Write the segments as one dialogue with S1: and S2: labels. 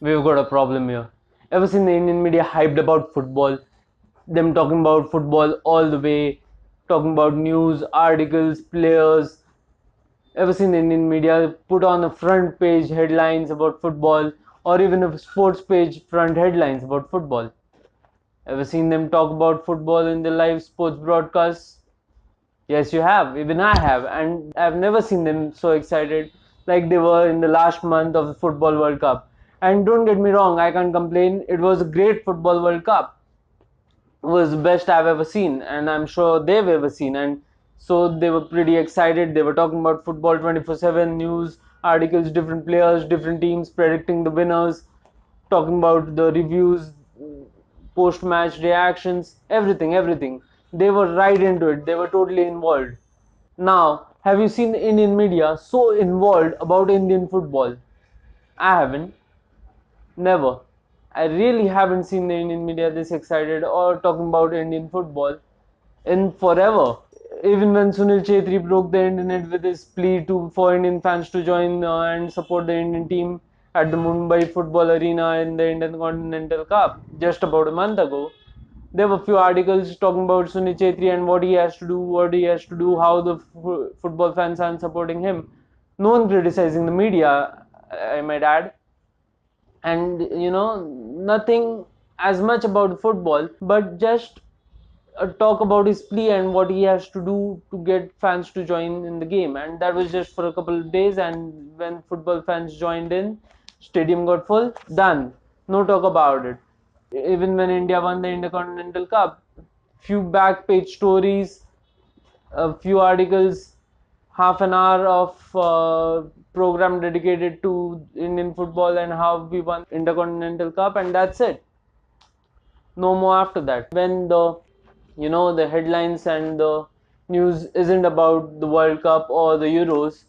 S1: we've got a problem here. Ever seen the Indian media hyped about football? Them talking about football all the way, talking about news, articles, players. Ever seen the Indian media put on a front page headlines about football, or even a sports page front headlines about football? Ever seen them talk about football in the live sports broadcasts? Yes, you have. Even I have. And I've never seen them so excited like they were in the last month of the Football World Cup. And don't get me wrong, I can't complain. It was a great Football World Cup. It was the best I've ever seen, and I'm sure they've ever seen. And so they were pretty excited. They were talking about football 24/7, news, articles, different players, different teams, predicting the winners, talking about the reviews, post match reactions, everything, everything. They were right into it, they were totally involved. Now, have you seen the Indian media so involved about Indian football? I haven't. Never. I really haven't seen the Indian media this excited or talking about Indian football in forever. Even when Sunil Chetri broke the internet with his plea for Indian fans to join and support the Indian team at the Mumbai Football Arena in the Intercontinental Cup just about a month ago, there were few articles talking about Sunil Chetri and what he has to do, how the football fans aren't supporting him. No one criticizing the media, I might add, and nothing as much about football, but just talk about his plea and what he has to do to get fans to join in the game. And that was just for a couple of days, and when football fans joined in, stadium got full, done, no talk about it. Even when India won the Intercontinental Cup, few back page stories, a few articles, half an hour of program dedicated to Indian football and how we won Intercontinental Cup, and that's it. No more after that. When the headlines and the news isn't about the World Cup or the Euros,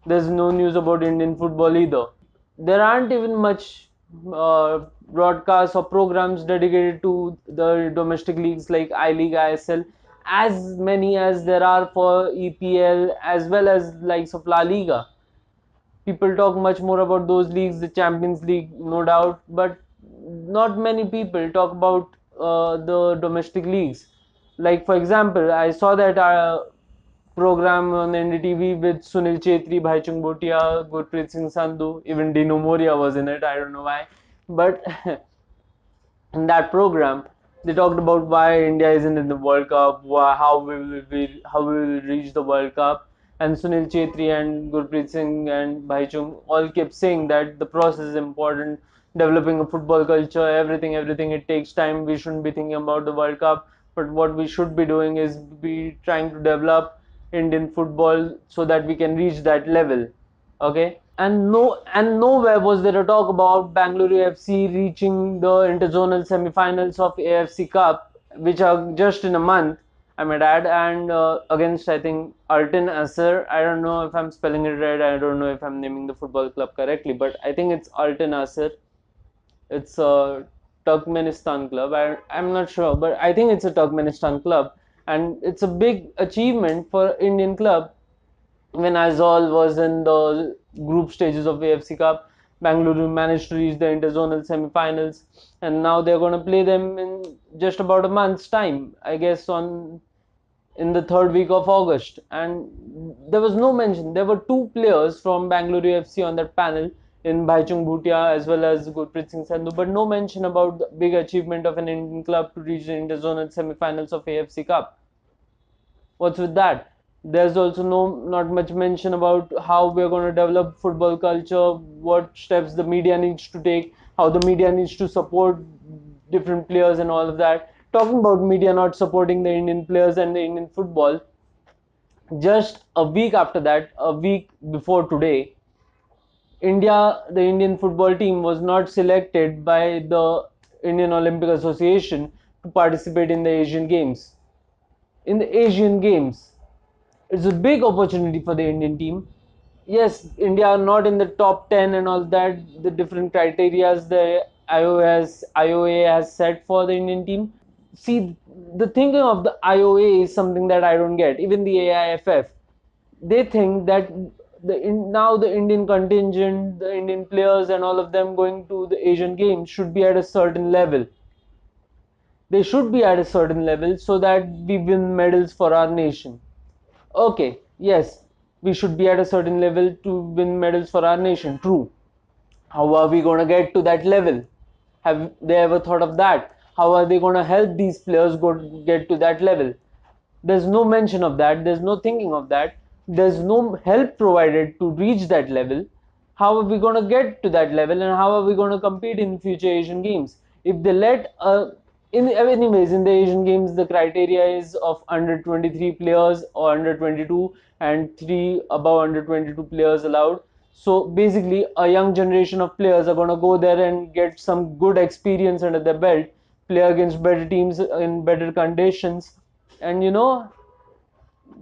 S1: there's no news about Indian football either. There aren't even much broadcasts or programs dedicated to the domestic leagues like I League, ISL, as many as there are for EPL as well as likes of La Liga. People talk much more about those leagues, the Champions League, no doubt, but not many people talk about the domestic leagues. Like, for example, I saw that program on NDTV with Sunil Chetri, Bhaichung Bhotia, Gurpreet Singh Sandhu, even Dino Moria was in it. I don't know why, but in that program, they talked about why India isn't in the World Cup, how we will reach the World Cup, and Sunil Chetri and Gurpreet Singh and Bhaichung all kept saying that the process is important, developing a football culture, everything. It takes time. We shouldn't be thinking about the World Cup, but what we should be doing is be trying to develop Indian football so that we can reach that level. Okay, and nowhere was there a talk about Bangalore FC reaching the interzonal semi-finals of AFC Cup, which are just in a month, I might add, and against, I think, Altin Asar. I don't know if I'm spelling it right. I don't know if I'm naming the football club correctly, but I think it's Altin Asar. It's a Turkmenistan club. I'm not sure, but I think it's a Turkmenistan club, and it's a big achievement for Indian club. When Aizawl was in the group stages of AFC Cup, Bangalore managed to reach the interzonal semi-finals, and now they're going to play them in just about a month's time, I guess, on in the third week of August. And there was no mention. There were two players from Bangalore FC on that panel, in Bhaichung Bhutia as well as Gurpreet Singh Sandhu, but no mention about the big achievement of an Indian club to reach the interzonal semi-finals of AFC Cup. What's with that? There's also not much mention about how we're going to develop football culture, what steps the media needs to take, how the media needs to support different players and all of that. Talking about media not supporting the Indian players and the Indian football, just a week after that, a week before today, the Indian football team was not selected by the Indian Olympic Association to participate in the Asian Games. In the Asian Games, it's a big opportunity for the Indian team. Yes, India are not in the top 10 and all that, the different criterias the IOA has set for the Indian team. See, the thinking of the IOA is something that I don't get. Even the AIFF, they think that now the Indian contingent, the Indian players, and all of them going to the Asian Games should be at a certain level. They should be at a certain level so that we win medals for our nation. Okay, yes, we should be at a certain level to win medals for our nation. True. How are we going to get to that level? Have they ever thought of that? How are they going to help these players get to that level? There's no mention of that. There's no thinking of that. There's no help provided to reach that level. How are we going to get to that level, and how are we going to compete in future Asian Games? If they let anyways, in the Asian Games, the criteria is of under 23 players or under 22, and three above under 22 players allowed. So basically, a young generation of players are going to go there and get some good experience under their belt, play against better teams in better conditions, and know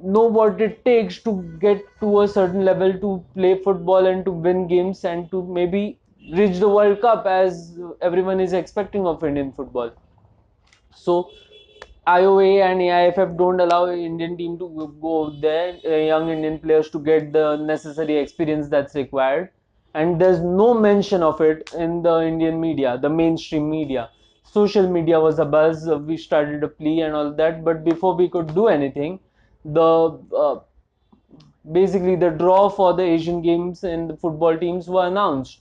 S1: what it takes to get to a certain level to play football and to win games and to maybe reach the World Cup as everyone is expecting of Indian football. So IOA and AIFF don't allow Indian team to go there, young Indian players to get the necessary experience that's required. And there's no mention of it in the Indian media, the mainstream media. Social media was a buzz. We started a plea and all that, but before we could do anything, the basically the draw for the Asian Games and the football teams were announced.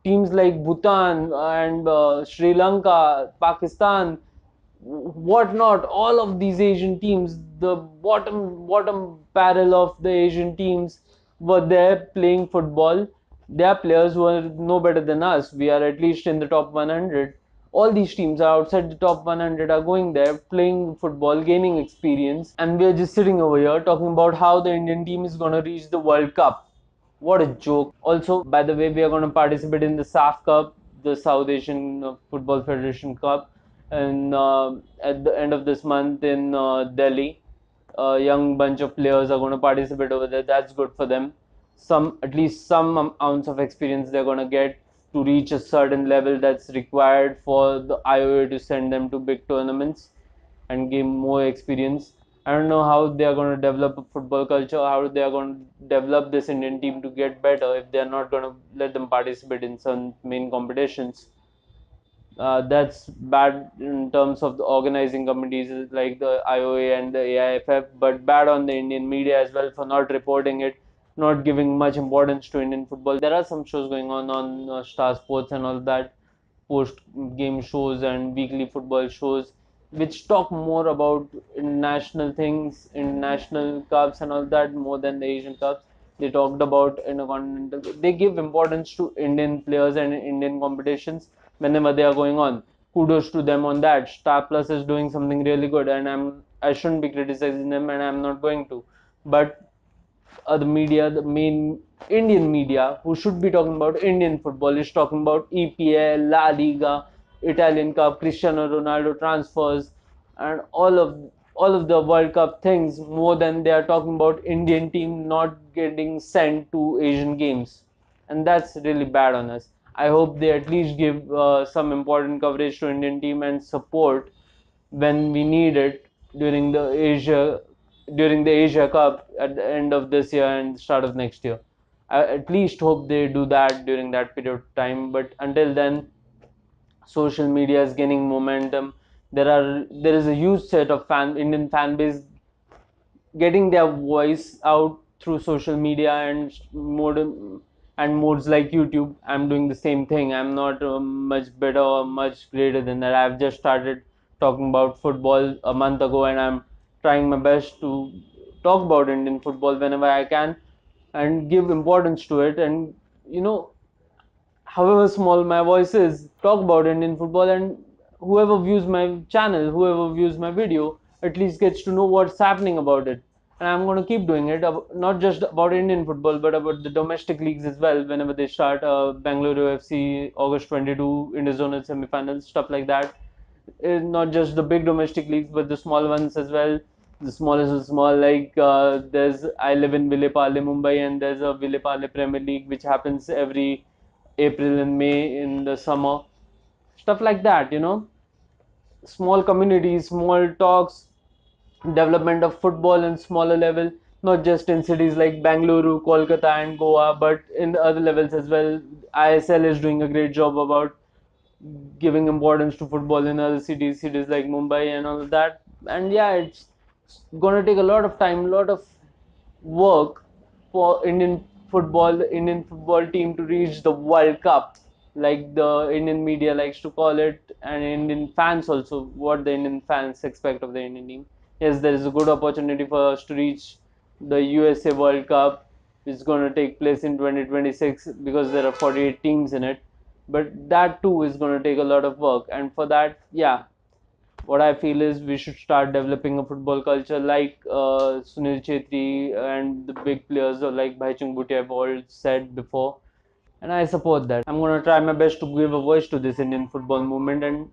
S1: Teams like Bhutan and Sri Lanka, Pakistan, whatnot, all of these Asian teams, the bottom barrel of the Asian teams were there playing football. Their players were no better than us. We are at least in the top 100. All these teams are outside the top 100 are going there playing football, gaining experience, and we are just sitting over here talking about how the Indian team is going to reach the World Cup. What a joke. Also, by the way, we are going to participate in the SAF Cup, the South Asian Football Federation Cup, and at the end of this month in Delhi. A young bunch of players are going to participate over there. That's good for them. At least some ounce of experience they're going to get to reach a certain level that's required for the IOA to send them to big tournaments and gain more experience. I don't know how they are going to develop a football culture, how they are going to develop this Indian team to get better if they are not going to let them participate in some main competitions. That's bad in terms of the organizing committees like the IOA and the AIFF, but bad on the Indian media as well for not reporting it, not giving much importance to Indian football. There are some shows going on Star Sports and all that, post game shows and weekly football shows, which talk more about international things, international cups and all that more than the Asian cups. They talked about intercontinental. They give importance to Indian players and Indian competitions whenever they are going on. Kudos to them on that. Star Plus is doing something really good, and I shouldn't be criticizing them, and I'm not going to. But the media, the main Indian media, who should be talking about Indian football, is talking about EPL, La Liga, Italian Cup, Cristiano Ronaldo transfers, and all of the World Cup things more than they are talking about Indian team not getting sent to Asian Games, and that's really bad on us. I hope they at least give some important coverage to Indian team and support when we need it during the Asia Cup at the end of this year and start of next year. I at least hope they do that during that period of time. But until then, social media is gaining momentum. There is a huge set of Indian fan base getting their voice out through social media and modes like YouTube. I'm doing the same thing. I'm not much better or much greater than that. I've just started talking about football a month ago, and I'm trying my best to talk about Indian football whenever I can and give importance to it. And you know, however small my voice is, talk about Indian football, and whoever views my channel, whoever views my video, at least gets to know what's happening about it. And I'm going to keep doing it, not just about Indian football, but about the domestic leagues as well. Whenever they start, Bangalore FC, August 22, Interzonal semi-finals, stuff like that. Not just the big domestic leagues, but the small ones as well. The smallest of small, like I live in Vilepale, Mumbai, and there's a Vilepale Premier League which happens every April and May in the summer. Stuff like that, small communities, small talks, development of football in smaller level. not just in cities like Bangalore, Kolkata, and Goa, but in the other levels as well. ISL is doing a great job about giving importance to football in other cities like Mumbai and all of that. And yeah, it's gonna take a lot of time, a lot of work for the Indian football team to reach the World Cup, like the Indian media likes to call it, and Indian fans also, what the Indian fans expect of the Indian team. Yes, there is a good opportunity for us to reach the USA World Cup. It's going to take place in 2026 because there are 48 teams in it. But that too is going to take a lot of work, and for that, yeah, what I feel is we should start developing a football culture like Sunil Chetri and the big players like Bhaichung Bhutia have all said before. And I support that. I'm going to try my best to give a voice to this Indian football movement and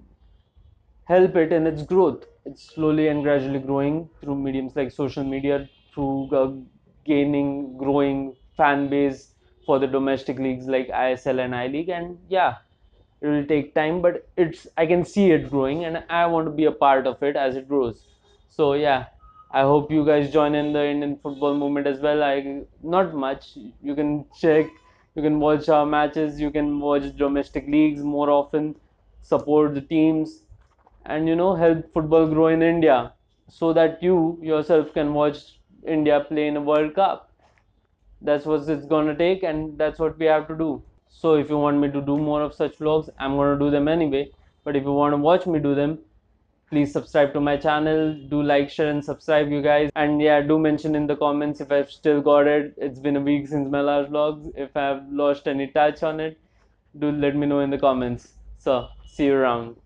S1: help it in its growth. It's slowly and gradually growing through mediums like social media, through growing fan base for the domestic leagues like ISL and I League. And yeah, it will take time, but I can see it growing, and I want to be a part of it as it grows. So yeah, I hope you guys join in the Indian football movement as well. I not much. You can check, you can watch our matches, you can watch domestic leagues more often, support the teams, and help football grow in India so that you yourself can watch India play in a World Cup. That's what it's gonna take, and that's what we have to do. So if you want me to do more of such vlogs, I'm gonna do them anyway. But if you want to watch me do them, please subscribe to my channel. Do like, share, and subscribe, you guys. And yeah, do mention in the comments if I've still got it. It's been a week since my last vlogs. If I've lost any touch on it, do let me know in the comments. So see you around.